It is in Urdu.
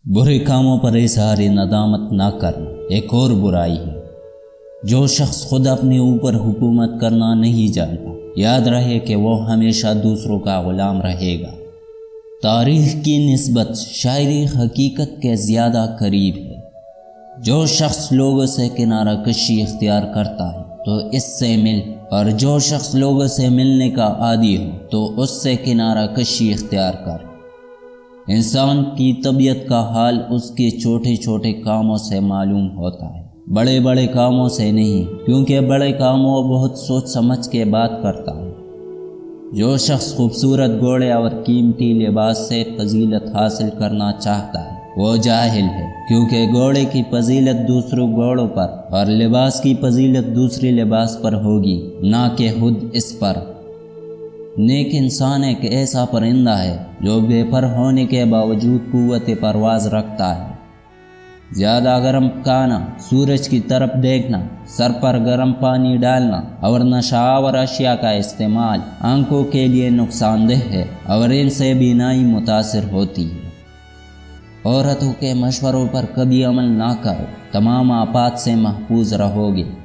برے کاموں پر اظہار ندامت نہ کرنا ایک اور برائی ہے۔ جو شخص خود اپنے اوپر حکومت کرنا نہیں جانتا، یاد رہے کہ وہ ہمیشہ دوسروں کا غلام رہے گا۔ تاریخ کی نسبت شاعری حقیقت کے زیادہ قریب ہے۔ جو شخص لوگوں سے کنارہ کشی اختیار کرتا ہے تو اس سے مل، اور جو شخص لوگوں سے ملنے کا عادی ہو تو اس سے کنارہ کشی اختیار کر۔ انسان کی طبیعت کا حال اس کے چھوٹے چھوٹے کاموں سے معلوم ہوتا ہے، بڑے بڑے کاموں سے نہیں، کیونکہ بڑے کاموں بہت سوچ سمجھ کے بات کرتا ہے۔ جو شخص خوبصورت گھوڑے اور قیمتی لباس سے فضیلت حاصل کرنا چاہتا ہے وہ جاہل ہے، کیونکہ گھوڑے کی فضیلت دوسروں گھوڑوں پر اور لباس کی فضیلت دوسرے لباس پر ہوگی، نہ کہ خود اس پر۔ نیک انسان ایک ایسا پرندہ ہے جو بے پر ہونے کے باوجود قوت پرواز رکھتا ہے۔ زیادہ گرم کھانا، سورج کی طرف دیکھنا، سر پر گرم پانی ڈالنا اور نشہ آور اشیاء کا استعمال آنکھوں کے لیے نقصان دہ ہے اور ان سے بینائی متاثر ہوتی ہے۔ عورتوں کے مشوروں پر کبھی عمل نہ کرو، تمام آفات سے محفوظ رہو گے۔